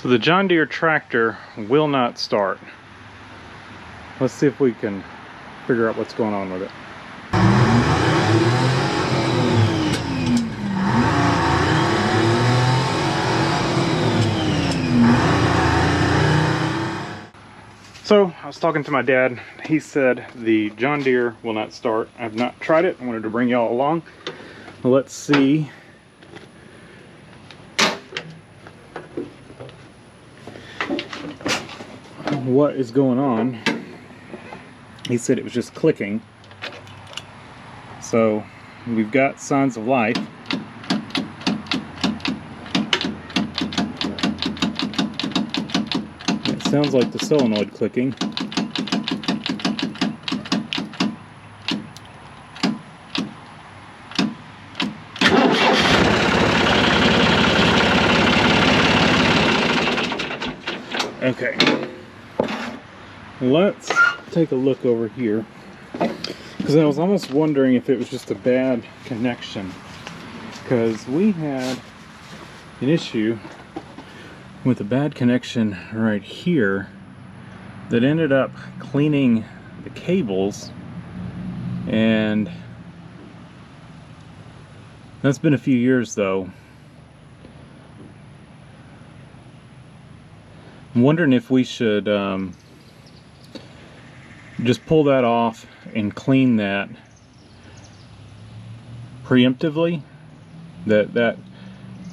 So the John Deere tractor will not start. Let's see if we can figure out what's going on with it. So I was talking to my dad. He said the John Deere will not start. I've not tried it. I wanted to bring y'all along. Let's see what is going on. He said it was just clicking. So we've got signs of life. It sounds like the solenoid clicking. Okay, let's take a look over here, because I was almost wondering if it was just a bad connection, because we had an issue with a bad connection right here that ended up cleaning the cables, and that's been a few years though. I'm wondering if we should just pull that off and clean that preemptively. That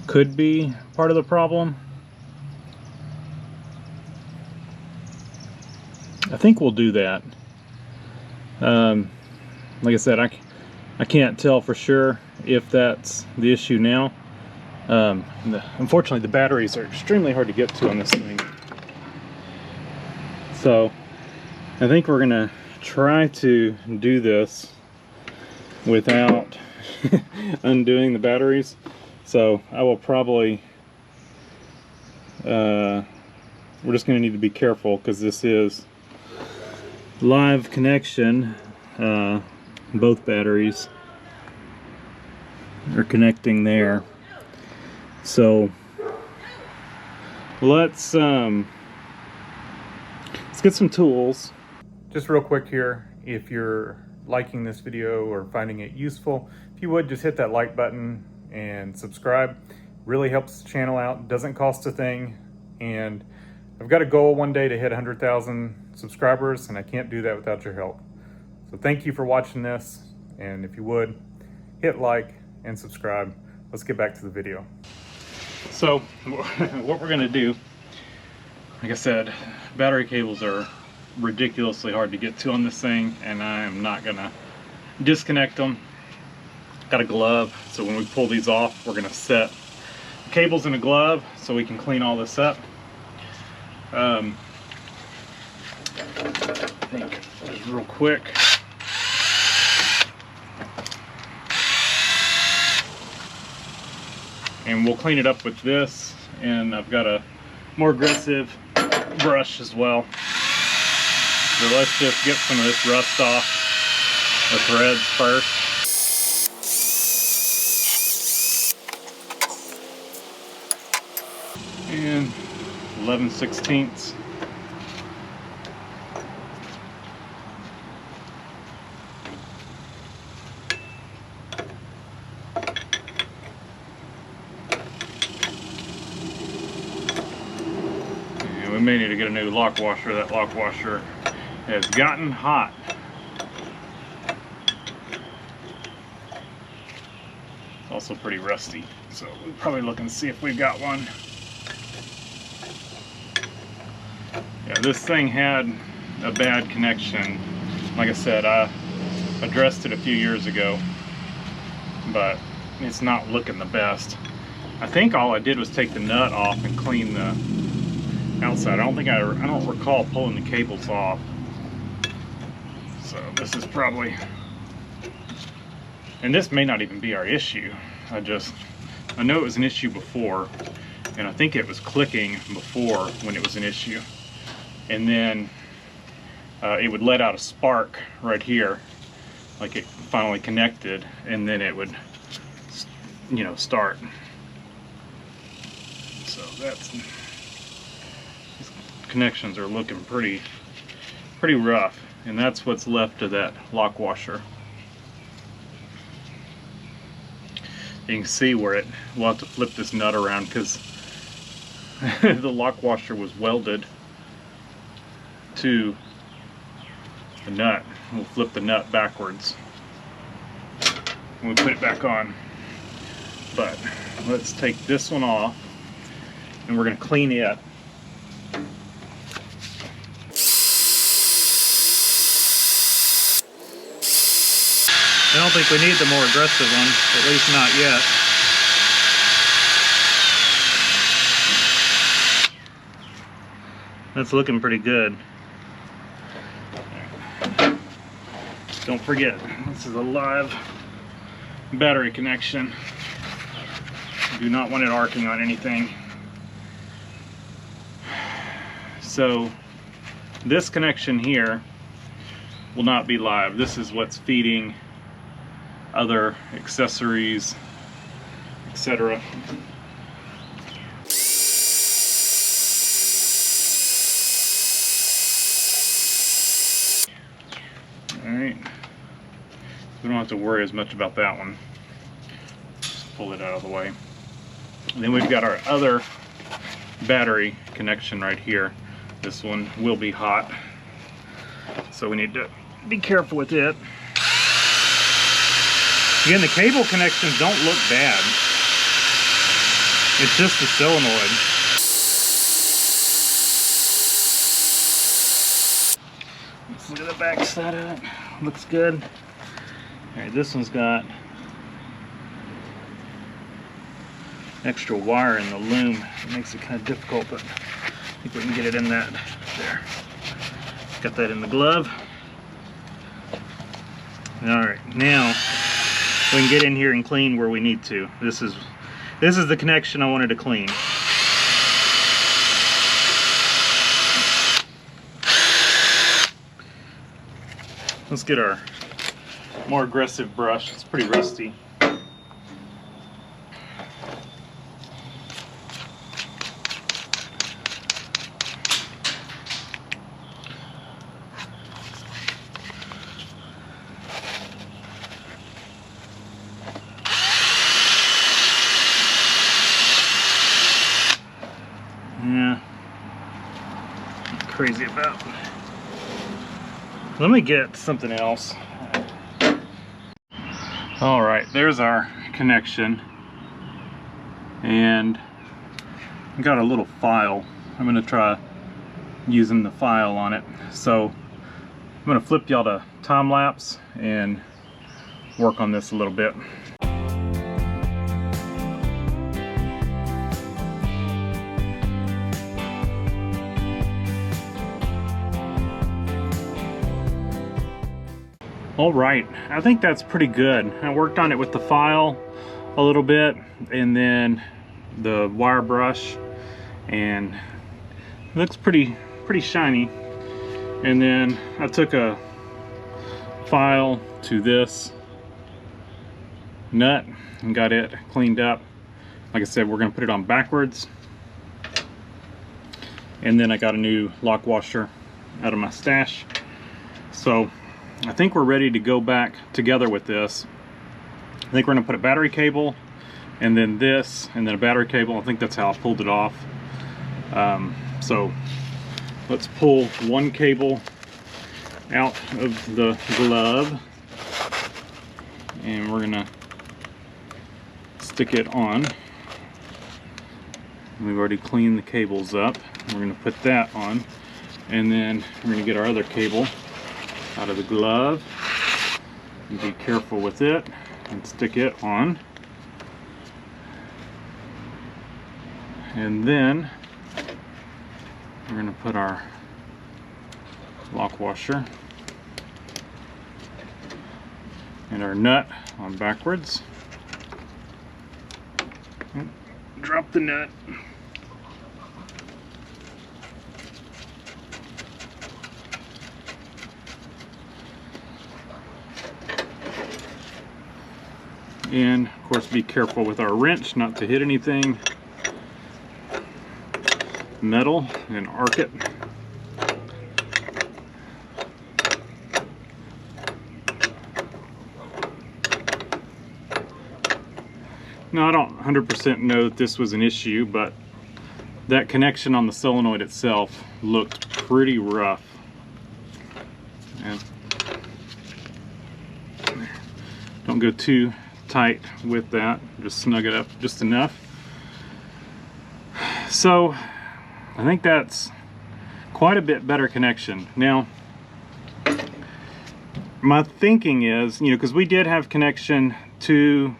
could be part of the problem. I think we'll do that. Like I said, I can't tell for sure if that's the issue now. Unfortunately, the batteries are extremely hard to get to on this thing. So I think we're gonna try to do this without undoing the batteries. So I will probably, we're just gonna need to be careful, because this is live connection. Both batteries are connecting there. So let's get some tools. Just real quick here, if you're liking this video or finding it useful, if you would just hit that like button and subscribe. Really helps the channel out, doesn't cost a thing, and I've got a goal one day to hit 100,000 subscribers, and I can't do that without your help. So thank you for watching this, and if you would, hit like and subscribe. Let's get back to the video. So what we're gonna do, like I said, battery cables are ridiculously hard to get to on this thing, and I am not gonna disconnect them. Got a glove, so when we pull these off, we're gonna set the cables in a glove so we can clean all this up. I think just real quick. And we'll clean it up with this, and I've got a more aggressive brush as well. So let's just get some of this rust off the threads first. And 11/16. We may need to get a new lock washer. That lock washer has gotten hot. It's also pretty rusty, so we'll probably look and see if we've got one. Yeah, this thing had a bad connection. Like I said, I addressed it a few years ago, but it's not looking the best. I think all I did was take the nut off and clean the outside. I don't recall pulling the cables off. So this is probably, and this may not even be our issue. I know it was an issue before, and I think it was clicking before when it was an issue. And then it would let out a spark right here, like it finally connected, and then it would, you know, start. So that's connections are looking pretty rough, and that's what's left of that lock washer. You can see where we'll have to flip this nut around because the lock washer was welded to the nut. We'll flip the nut backwards and we'll put it back on. But let's take this one off and we're going to clean it. I don't think we need the more aggressive one, at least not yet. That's looking pretty good. Don't forget, this is a live battery connection. You do not want it arcing on anything. So this connection here will not be live. This is what's feeding other accessories, etc. Alright, we don't have to worry as much about that one. Just pull it out of the way. And then we've got our other battery connection right here. This one will be hot, so we need to be careful with it. Again, the cable connections don't look bad. It's just the solenoid. Let's look at the back side of it. Looks good. Alright, this one's got extra wire in the loom. It makes it kind of difficult, but I think we can get it in that. There. Got that in the glove. Alright, now we can get in here and clean where we need to. This is the connection I wanted to clean. Let's get our more aggressive brush. It's pretty rusty. Yeah, crazy about. Let me get something else. All right, there's our connection, and I got a little file. I'm gonna try using the file on it. So I'm gonna flip y'all to time lapse and work on this a little bit. All right, I think that's pretty good. I worked on it with the file a little bit and then the wire brush, and it looks pretty shiny. And then I took a file to this nut and got it cleaned up. Like I said, we're gonna put it on backwards. And then I got a new lock washer out of my stash. So I think we're ready to go back together with this. I think we're gonna put a battery cable and then this and then a battery cable. I think that's how I pulled it off. So let's pull one cable out of the glove and we're gonna stick it on. We've already cleaned the cables up. We're gonna put that on, and then we're gonna get our other cable out of the glove and be careful with it and stick it on. And then we're going to put our lock washer and our nut on backwards. Drop the nut. And of course be careful with our wrench not to hit anything. metal and arc it. Now, I don't 100% know that this was an issue, but that connection on the solenoid itself looked pretty rough. And don't go too tight with that, just snug it up just enough. So I think that's quite a bit better connection. Now, my thinking is, because we did have connection to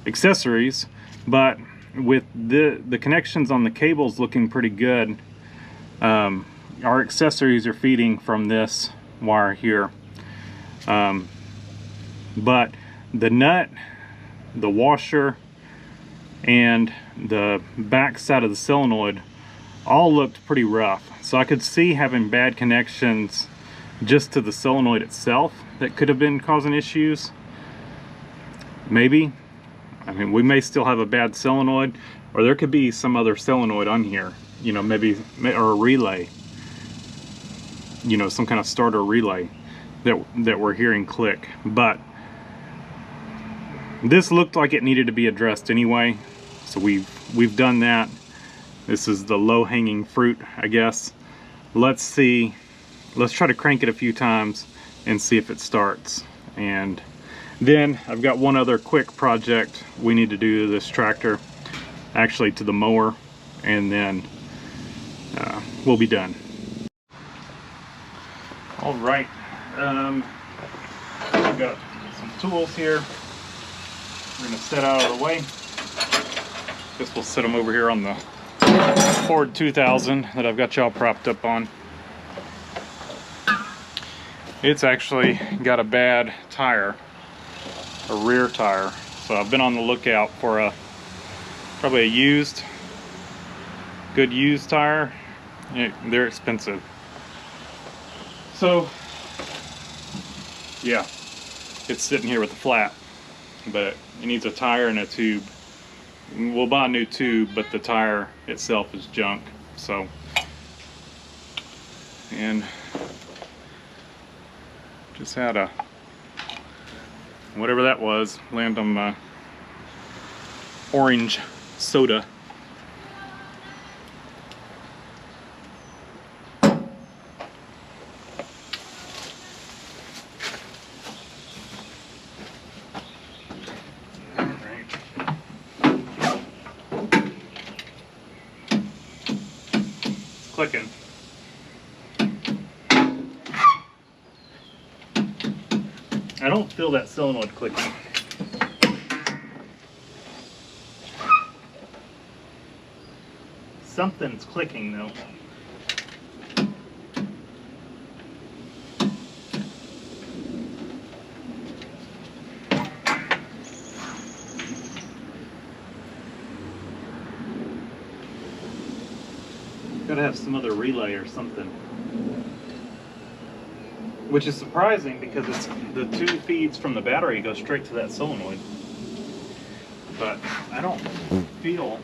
accessories, but with the connections on the cables looking pretty good, our accessories are feeding from this wire here. But the nut, the washer, and the back side of the solenoid all looked pretty rough. So I could see having bad connections just to the solenoid itself that could have been causing issues. Maybe. I mean, we may still have a bad solenoid, or there could be some other solenoid on here, maybe, or a relay, some kind of starter relay that we're hearing click. But this looked like it needed to be addressed anyway, so we've done that. This is the low-hanging fruit, I guess. Let's try to crank it a few times and see if it starts. And then I've got one other quick project we need to do to this tractor, actually to the mower, and then we'll be done. All right, I've got some tools here. We're gonna set out of the way. Guess we'll set them over here on the Ford 2000 that I've got y'all propped up on. It's actually got a bad tire, a rear tire. So I've been on the lookout for probably a good used tire. They're expensive. So yeah, it's sitting here with a flat, but it needs a tire and a tube. We'll buy a new tube, but the tire itself is junk. So, and just had a whatever that was land on my orange soda. Clicking. I don't feel that solenoid clicking. Something's clicking though. Gotta have some other relay or something. Which is surprising because it's the two feeds from the battery go straight to that solenoid. But I don't feel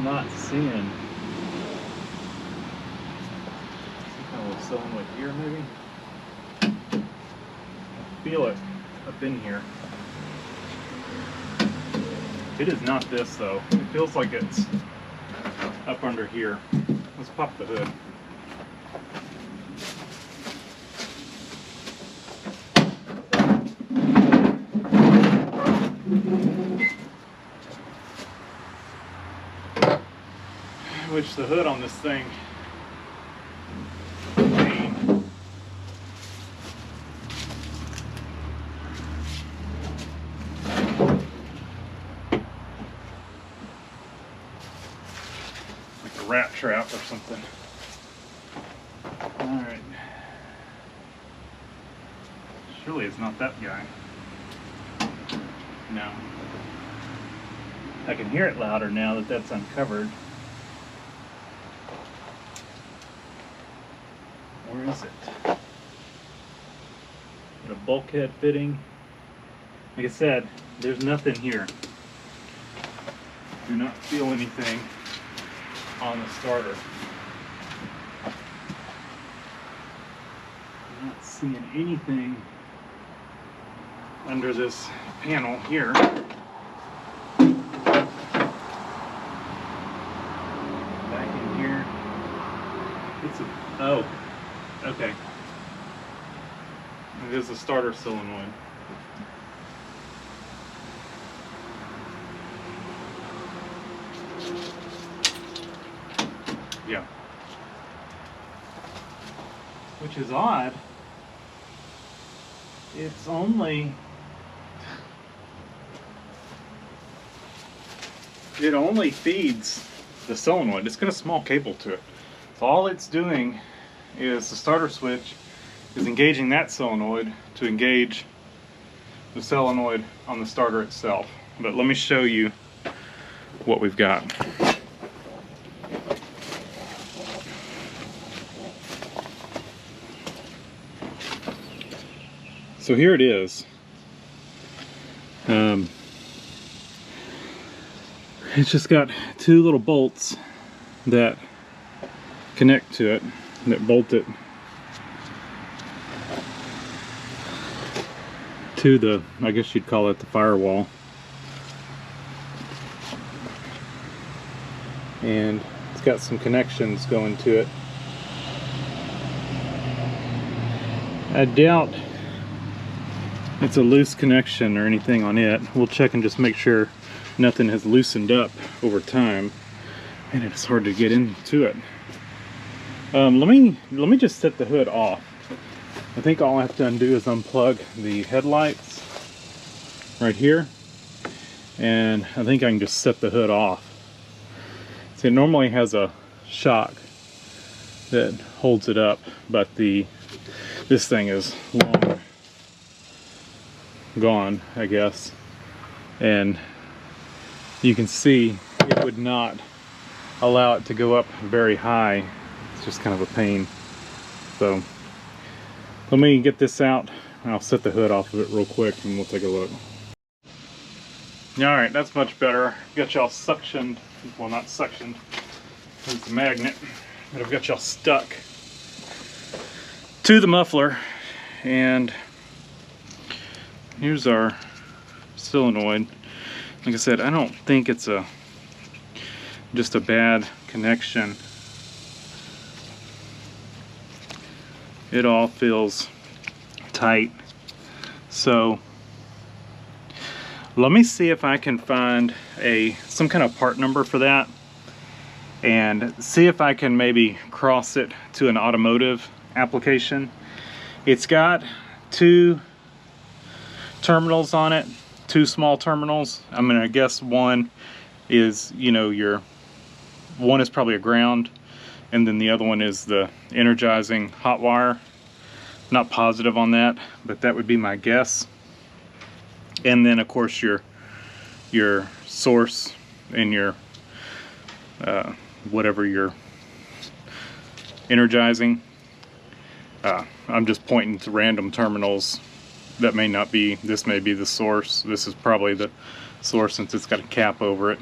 not seeing some kind of solenoid here, maybe. I feel it up in here. It is not this though. It feels like it's up under here. Let's pop the hood. Which the hood on this thing, like a rat trap or something. All right, surely it's not that guy. now. I can hear it louder now that that's uncovered. Where is it? Got a bulkhead fitting. Like I said, there's nothing here. Do not feel anything on the starter. I'm not seeing anything under this panel here. Back in here. It's a, oh, okay. It is a starter solenoid. Yeah. Which is odd. It's only... It only feeds the solenoid. It's got a small cable to it. So all it's doing is the starter switch is engaging that solenoid to engage the solenoid on the starter itself. But let me show you what we've got. So here it is. It's just got two little bolts that connect to it, that bolt it to the, I guess you'd call it the firewall. And it's got some connections going to it. I doubt it's a loose connection or anything on it. We'll check and just make sure nothing has loosened up over time. And it's hard to get into it. Let me just set the hood off. I think all I have to undo is unplug the headlights right here, and I think I can just set the hood off. See, it normally has a shock that holds it up, but this thing is long gone, I guess, and you can see it would not allow it to go up very high. It's just kind of a pain. So let me get this out. I'll set the hood off of it real quick and we'll take a look. Alright, that's much better. Got y'all suctioned. Well, not suctioned. It's a magnet. But I've got y'all stuck to the muffler. And here's our solenoid. Like I said, I don't think it's just a bad connection. It all feels tight. So let me see if I can find some kind of part number for that, and see if I can maybe cross it to an automotive application. It's got two terminals on it, two small terminals. I'm gonna guess one is, one is probably a ground, and then the other one is the energizing hot wire. Not positive on that, but that would be my guess. And then of course your source and your whatever you're energizing. I'm just pointing to random terminals. That may not be, this may be the source. This is probably the source since it's got a cap over it.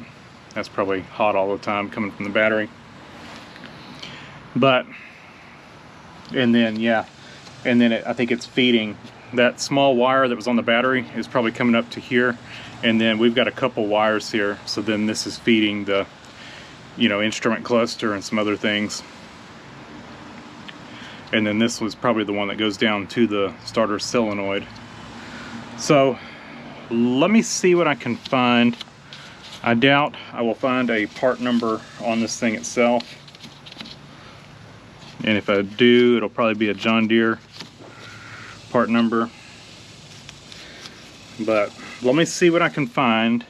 That's probably hot all the time coming from the battery. But, and then, yeah, and then I think it's feeding that small wire that was on the battery is probably coming up to here. And then we've got a couple wires here. So then this is feeding the, instrument cluster and some other things. And then this was probably the one that goes down to the starter solenoid. So let me see what I can find. I doubt I will find a part number on this thing itself. And if I do, it'll probably be a John Deere part number. But let me see what I can find.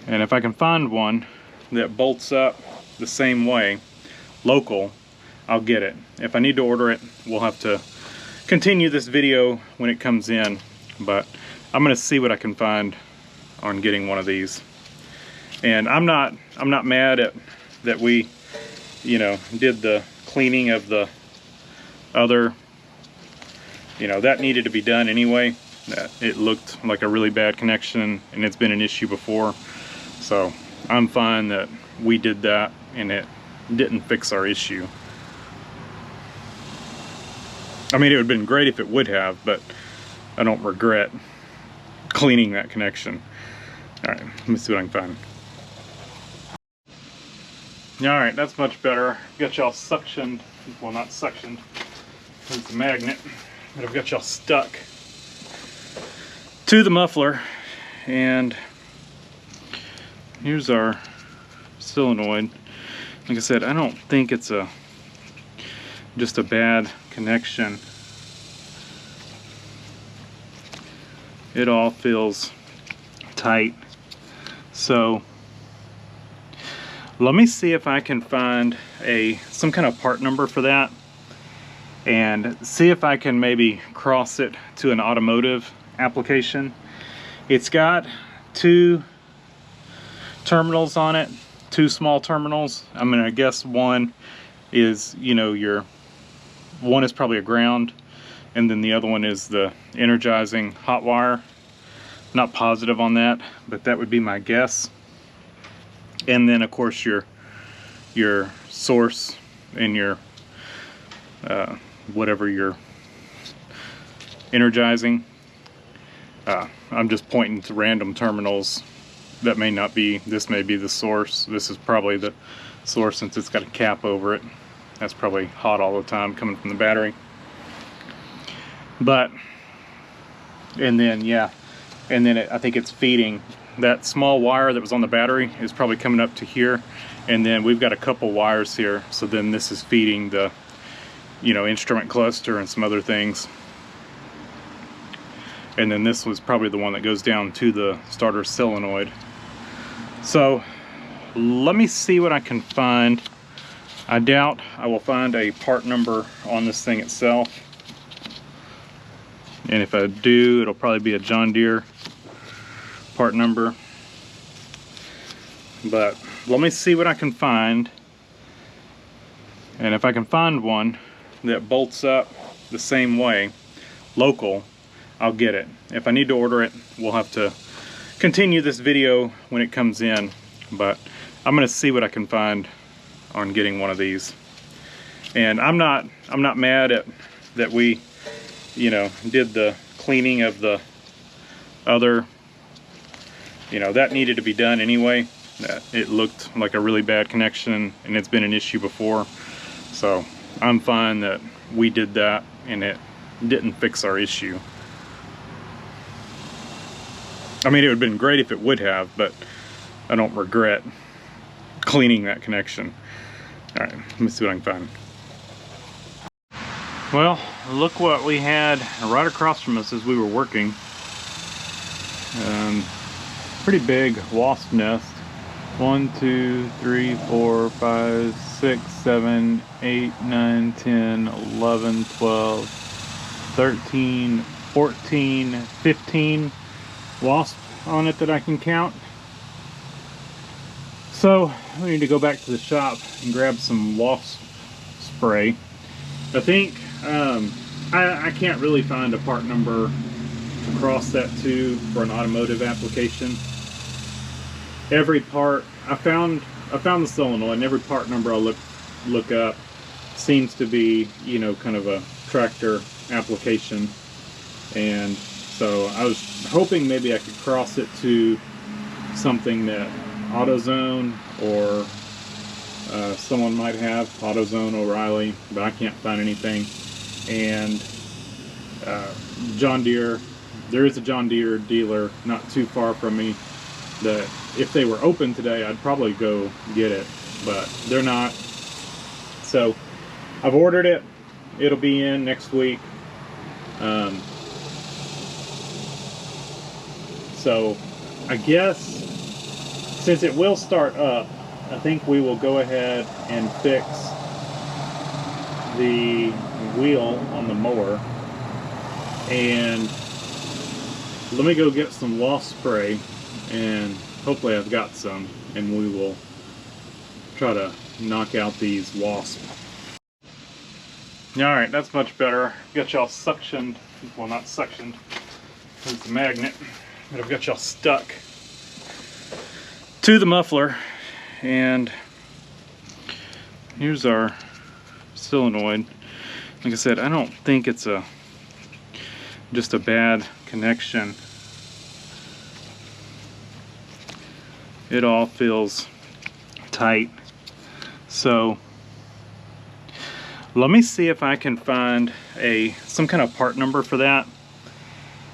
And if I can find one that bolts up the same way, local, I'll get it. If I need to order it, we'll have to continue this video when it comes in. But I'm gonna see what I can find on getting one of these. And I'm not mad at that we, you know, did the cleaning of the other, you know, that needed to be done anyway. It looked like a really bad connection and it's been an issue before. So I'm fine that we did that and it didn't fix our issue. I mean, it would have been great if it would have, but I don't regret cleaning that connection. All right, let me see what I can find. All right, that's much better. Got y'all suctioned, well, not suctioned, it's a magnet, but I've got y'all stuck to the muffler. And here's our solenoid. Like I said, I don't think it's just a bad connection. It all feels tight. So let me see if I can find some kind of part number for that and see if I can maybe cross it to an automotive application. It's got 2 terminals on it, 2 small terminals. I'm gonna guess one is, you know, one is probably a ground, and then the other one is the energizing hot wire. Not positive on that, but that would be my guess. And then of course your source and your whatever you're energizing. I'm just pointing to random terminals that may not be. This may be the source. This is probably the source since it's got a cap over it. That's probably hot all the time coming from the battery. But and then yeah, and then I think it's feeding that small wire that was on the battery is probably coming up to here, and then we've got a couple wires here, so then this is feeding the, you know, instrument cluster and some other things. And then this was probably the one that goes down to the starter solenoid. So let me see what I can find. I doubt I will find a part number on this thing itself, and if I do, it'll probably be a John Deere part number. But let me see what I can find, and if I can find one that bolts up the same way, local, I'll get it. If I need to order it, we'll have to continue this video when it comes in, but I'm gonna see what I can find on getting one of these. And I'm not mad at that we, you know, did the cleaning of the other, you know, that needed to be done anyway. It looked like a really bad connection and it's been an issue before. So I'm fine that we did that and it didn't fix our issue. I mean, it would have been great if it would have, but I don't regret cleaning that connection. All right, let me see what I can find. Well, look what we had right across from us as we were working. Pretty big wasp nest. 1, 2, 3, 4, 5, 6, 7, 8, 9, 10, 11, 12, 13, 14, 15 wasps on it that I can count. So we need to go back to the shop and grab some wasp spray. I think I can't really find a part number to cross that to for an automotive application. Every part I found the solenoid, and every part number I'll look up seems to be, you know, kind of a tractor application. And so I was hoping maybe I could cross it to something that AutoZone or someone might have, AutoZone, O'Reilly, but I can't find anything. And John Deere, there is a John Deere dealer not too far from me that if they were open today, I'd probably go get it, but they're not. So I've ordered it. It'll be in next week. So I guess since it will start up, I think we will go ahead and fix the wheel on the mower, and let me go get some wasp spray, and hopefully I've got some, and we will try to knock out these wasps. Alright, that's much better. Got y'all suctioned, well, not suctioned, it's the magnet, but I've got y'all stuck to the muffler. And here's our solenoid. Like I said, I don't think it's just a bad connection. It all feels tight. So let me see if I can find some kind of part number for that,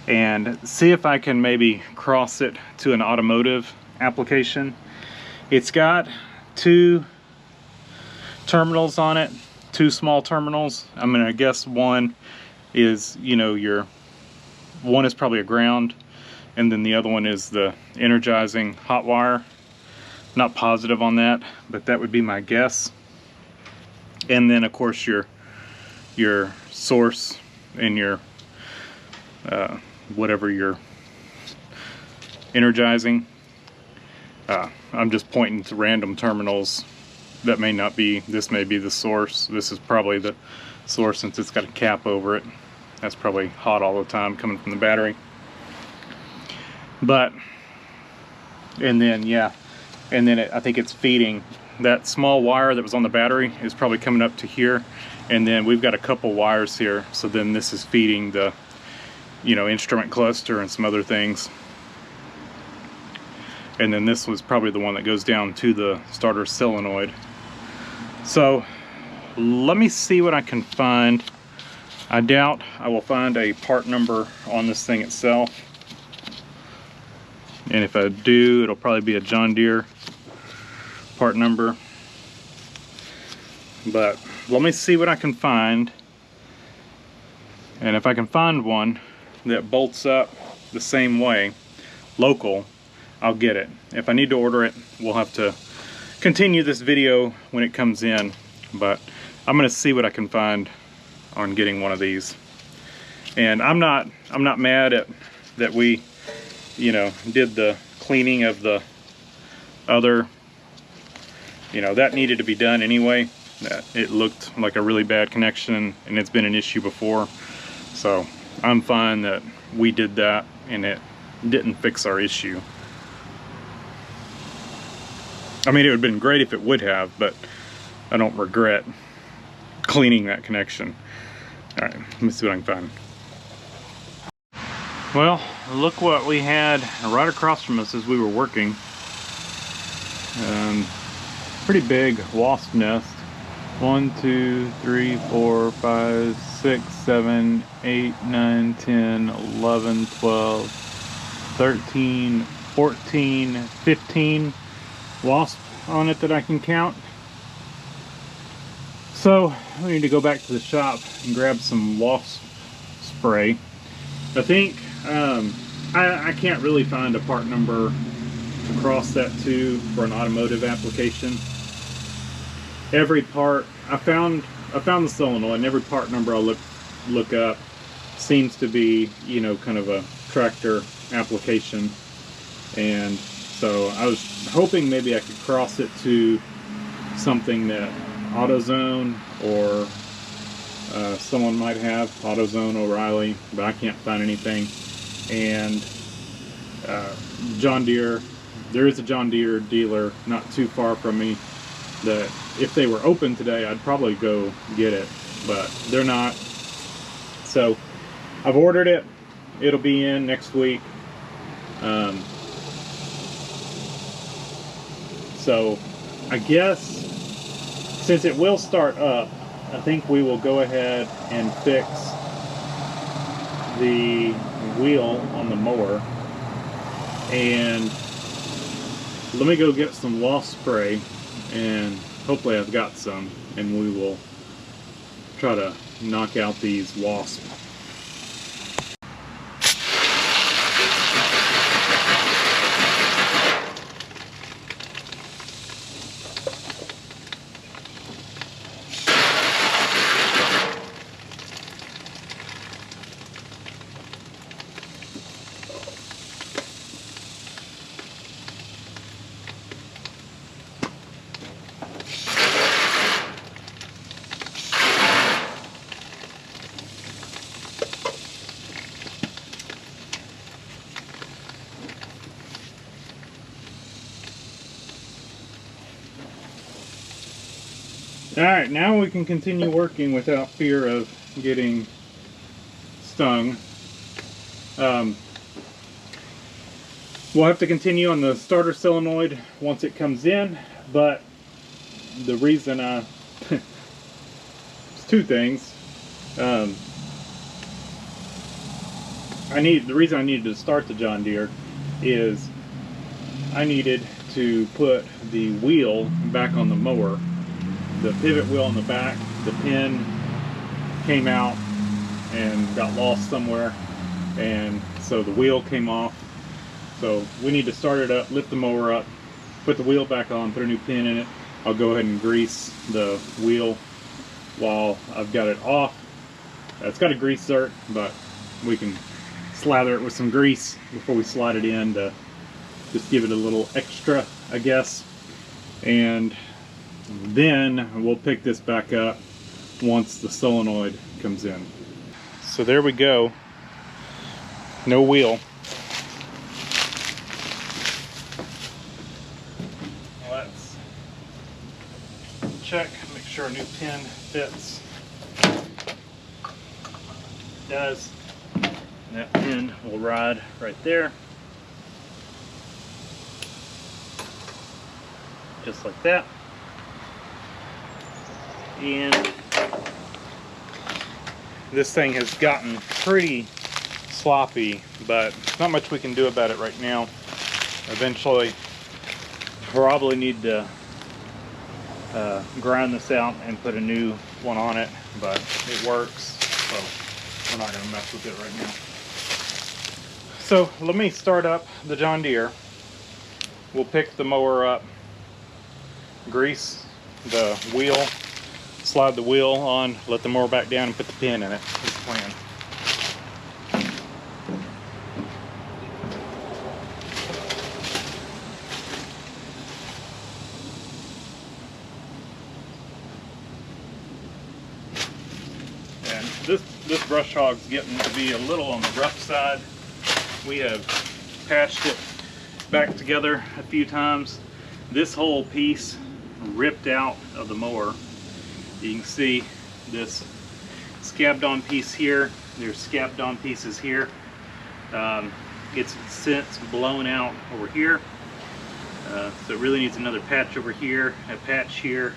and see if I can maybe cross it to an automotive application. It's got 2 terminals on it, 2 small terminals. I'm gonna guess one is, you know, one is probably a ground, and then the other one is the energizing hot wire. Not positive on that, but that would be my guess. And then of course your source and your whatever you're energizing. I'm just pointing to random terminals that may not be. This may be the source. This is probably the source since it's got a cap over it. That's probably hot all the time coming from the battery. But, and then yeah, and then I think it's feeding. That small wire that was on the battery is probably coming up to here, and then we've got a couple wires here, so then this is feeding the, you know, instrument cluster and some other things. And then this was probably the one that goes down to the starter solenoid. So let me see what I can find. I doubt I will find a part number on this thing itself, and if I do, it'll probably be a John Deere part number. But let me see what I can find, and if I can find one that bolts up the same way, local, I'll get it. If I need to order it, we'll have to continue this video when it comes in, but I'm gonna see what I can find on getting one of these. And I'm not mad at that we, you know, did the cleaning of the other, you know, that needed to be done anyway. That it looked like a really bad connection, and it's been an issue before, so I'm fine that we did that and it didn't fix our issue. I mean, it would have been great if it would have, but I don't regret cleaning that connection. All right, let me see what I can find. Well, look what we had right across from us as we were working. Pretty big wasp nest. 1, 2, 3, 4, 5, 6, 7, 8, 9, 10, 11, 12, 13, 14, 15 wasp on it that I can count. So we need to go back to the shop and grab some wasp spray. I think I can't really find a part number to cross that to for an automotive application. Every part I found the solenoid, and every part number I look up seems to be, you know, kind of a tractor application. And so I was hoping maybe I could cross it to something that AutoZone or someone might have, AutoZone, O'Reilly, but I can't find anything. And John Deere, there is a John Deere dealer not too far from me that if they were open today, I'd probably go get it, but they're not. So I've ordered it. It'll be in next week. So I guess since it will start up, I think we will go ahead and fix the wheel on the mower. And let me go get some wasp spray, and hopefully I've got some, and we will try to knock out these wasps. All right, now we can continue working without fear of getting stung. We'll have to continue on the starter solenoid once it comes in, but the reason it's two things. The reason I needed to start the John Deere is I needed to put the wheel back on the mower. The pivot wheel on the back, the pin came out and got lost somewhere, and so the wheel came off. So we need to start it up, lift the mower up, put the wheel back on, put a new pin in it. I'll go ahead and grease the wheel while I've got it off. It's got a grease zert, but we can slather it with some grease before we slide it in to just give it a little extra, I guess. And then we'll pick this back up once the solenoid comes in. So there we go. No wheel. Let's check, make sure a new pin fits. It does. That pin will ride right there. Just like that. And this thing has gotten pretty sloppy, but not much we can do about it right now. Eventually, probably need to grind this out and put a new one on it, but it works, so we're not going to mess with it right now. So let me start up the John Deere. We'll pick the mower up, grease the wheel, slide the wheel on, let the mower back down, and put the pin in it. That's the plan. And this brush hog's getting to be a little on the rough side. We have patched it back together a few times. This whole piece ripped out of the mower. You can see this scabbed on piece here. There's scabbed on pieces here. It's since blown out over here. So it really needs another patch over here, a patch here,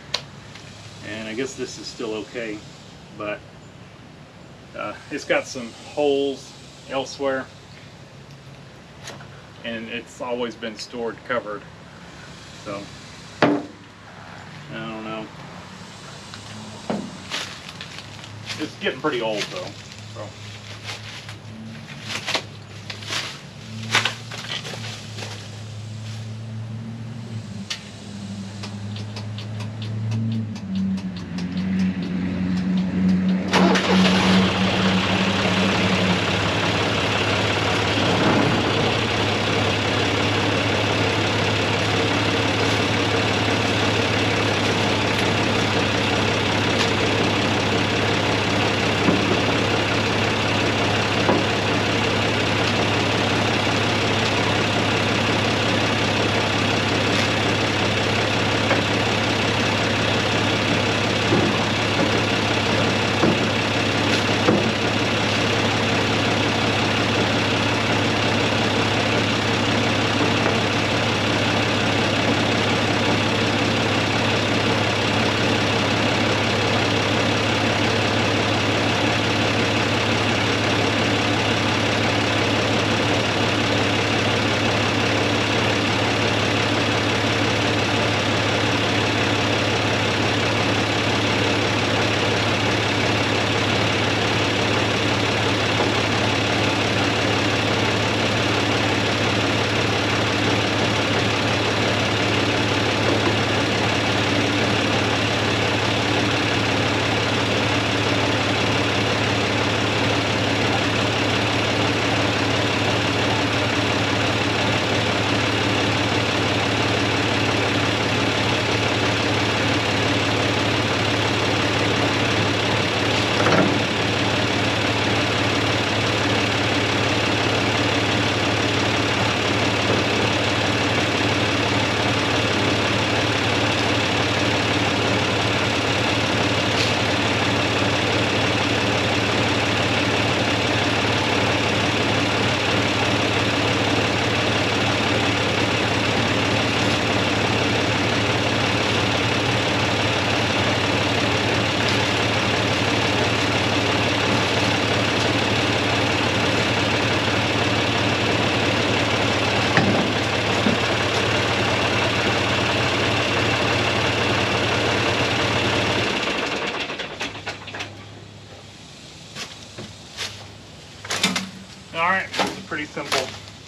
and I guess this is still okay, but it's got some holes elsewhere, and it's always been stored covered. So I don't know. It's getting pretty old though. So.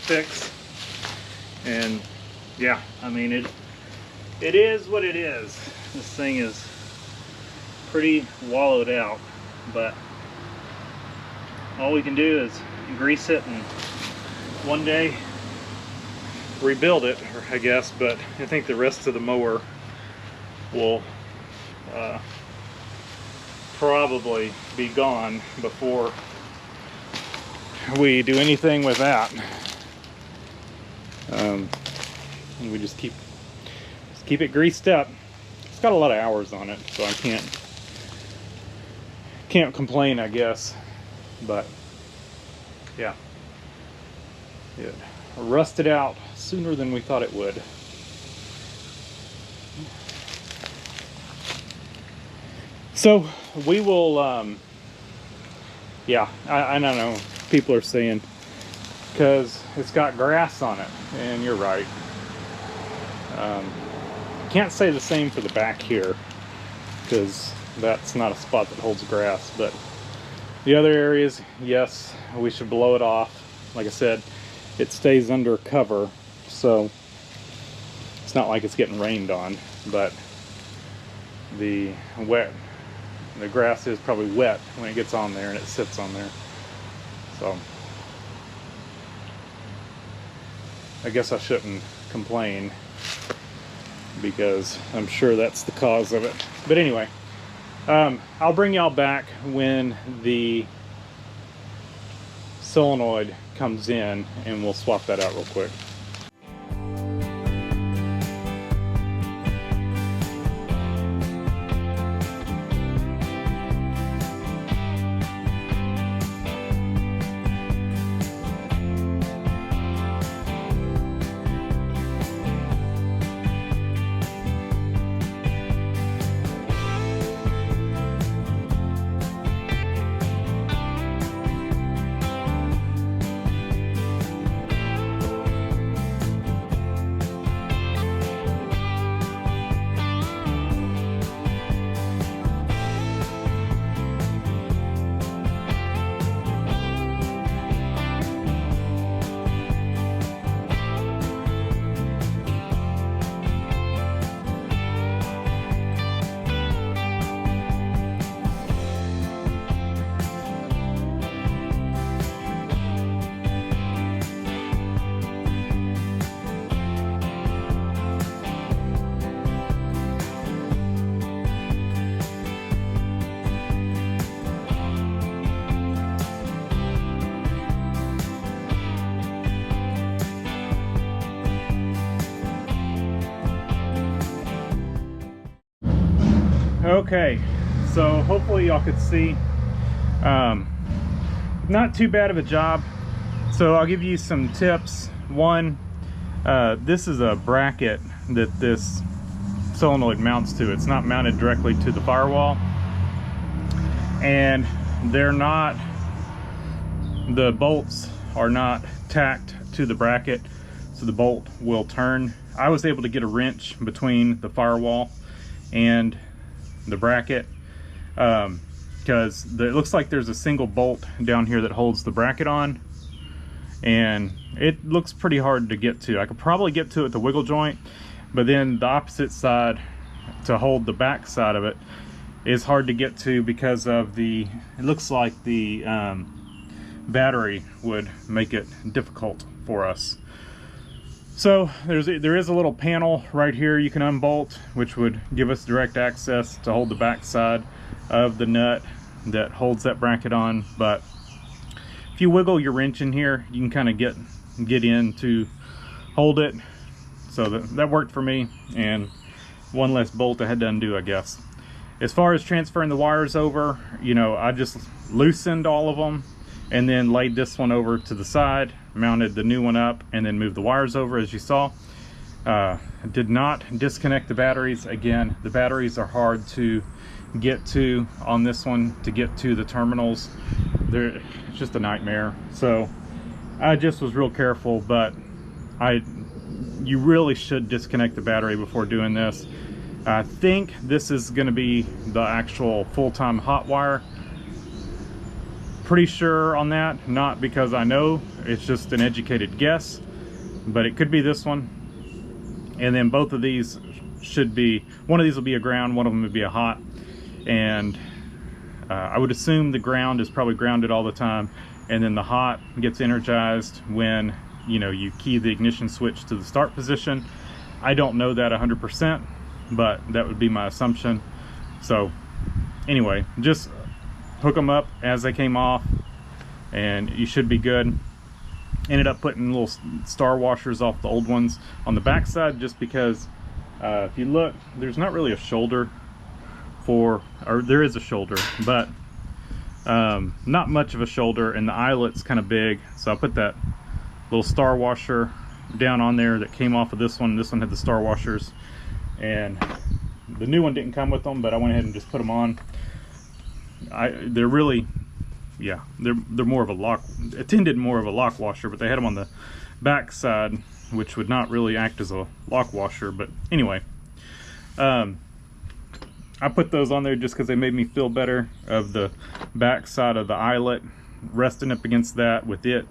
fix. And yeah, I mean, it is what it is. This thing is pretty wallowed out, but all we can do is grease it and one day rebuild it, I guess. But I think the rest of the mower will probably be gone before we do anything with that. And we just keep it greased up. It's got a lot of hours on it, so I can't complain, I guess. But yeah, it rusted out sooner than we thought it would. So we will, yeah, I don't know, people are saying, because it's got grass on it, and you're right. Can't say the same for the back here, because that's not a spot that holds grass, but the other areas, yes, we should blow it off. Like I said, it stays under cover, so it's not like it's getting rained on, but the grass is probably wet when it gets on there and it sits on there. So I guess I shouldn't complain, because I'm sure that's the cause of it. But anyway, I'll bring y'all back when the solenoid comes in, and we'll swap that out real quick. Okay, so hopefully y'all could see, not too bad of a job. So I'll give you some tips. One, this is a bracket that this solenoid mounts to. It's not mounted directly to the firewall, and the bolts are not tacked to the bracket, so the bolt will turn. I was able to get a wrench between the firewall and the bracket, because it looks like there's a single bolt down here that holds the bracket on, and it looks pretty hard to get to. I could probably get to it with the wiggle joint, but then the opposite side to hold the back side of it is hard to get to because of it looks like the battery would make it difficult for us. So there is a little panel right here you can unbolt, which would give us direct access to hold the back side of the nut that holds that bracket on. But if you wiggle your wrench in here, you can kind of get in to hold it. So that worked for me, and one less bolt I had to undo, I guess. As far as transferring the wires over, you know, I just loosened all of them and then laid this one over to the side, mounted the new one up, and then moved the wires over, as you saw. Did not disconnect the batteries. Again, the batteries are hard to get to on this one, to get to the terminals. It's just a nightmare. So I just was real careful, but you really should disconnect the battery before doing this. I think this is going to be the actual full-time hot wire. pretty sure on that, not because I know, it's just an educated guess, but it could be this one. And then both of these should be, one of these will be a ground, one of them would be a hot. And I would assume the ground is probably grounded all the time, and then the hot gets energized when, you know, you key the ignition switch to the start position. I don't know that 100%, but that would be my assumption. So anyway, just hook them up as they came off and you should be good. Ended up putting little star washers off the old ones on the back side, just because if you look, there's not really a shoulder for, or there is a shoulder, but not much of a shoulder, and the eyelet's kind of big. So I put that little star washer down on there that came off of this one. This one had the star washers, and the new one didn't come with them, but I went ahead and just put them on. They're really, yeah, they're more of a lock, intended more of a lock washer, but they had them on the back side, which would not really act as a lock washer. But anyway, I put those on there just because they made me feel better of the back side of the eyelet resting up against that, with it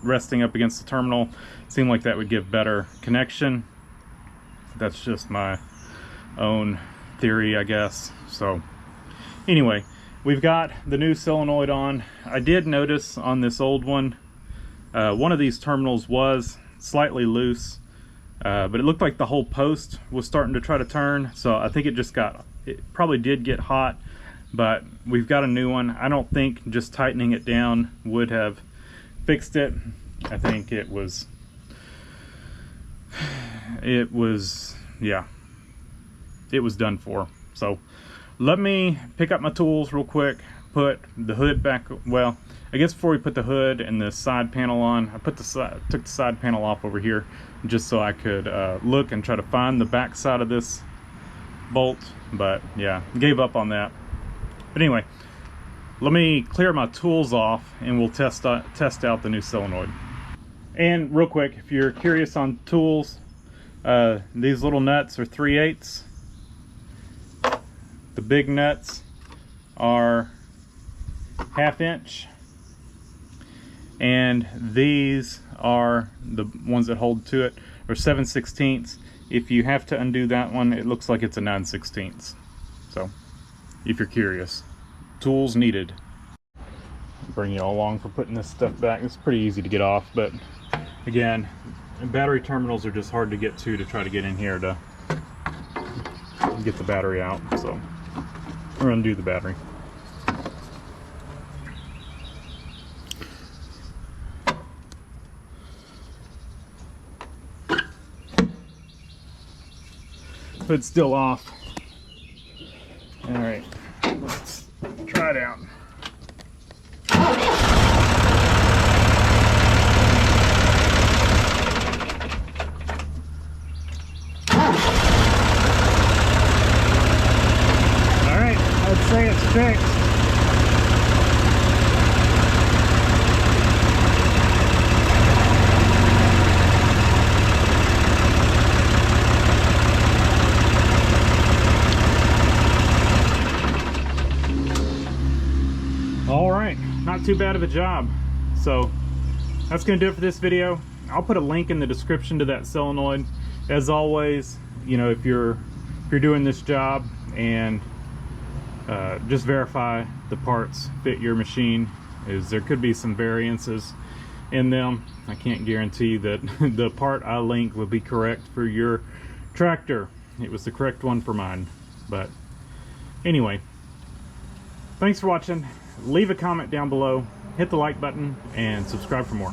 resting up against the terminal. Seemed like that would give better connection. That's just my own theory, I guess. So anyway, we've got the new solenoid on. I did notice on this old one, one of these terminals was slightly loose, but it looked like the whole post was starting to try to turn. So I think it probably did get hot, but we've got a new one. I don't think just tightening it down would have fixed it. I think it was, yeah, it was done for. So let me pick up my tools real quick, put the hood back. Well, I guess before we put the hood and the side panel on, I took the side panel off over here just so I could look and try to find the back side of this bolt. But yeah, gave up on that. But anyway, let me clear my tools off and we'll test out the new solenoid. And real quick, if you're curious on tools, these little nuts are 3/8. The big nuts are 1/2 inch, and these are the ones that hold to it, are 7/16. If you have to undo that one, it looks like it's a 9/16. So if you're curious, tools needed. Bring you all along for putting this stuff back. It's pretty easy to get off, but again, battery terminals are just hard to get to try to get in here to get the battery out. So we're gonna undo the battery. Hood's still off. All right, let's try it out. All right, I'd say it's fixed. All right, not too bad of a job. So that's gonna do it for this video. I'll put a link in the description to that solenoid. As always, you know, if you're doing this job, and just verify the parts fit your machine, as there could be some variances in them. I can't guarantee that the part I link will be correct for your tractor. It was the correct one for mine. But anyway, thanks for watching. Leave a comment down below, hit the like button, and subscribe for more.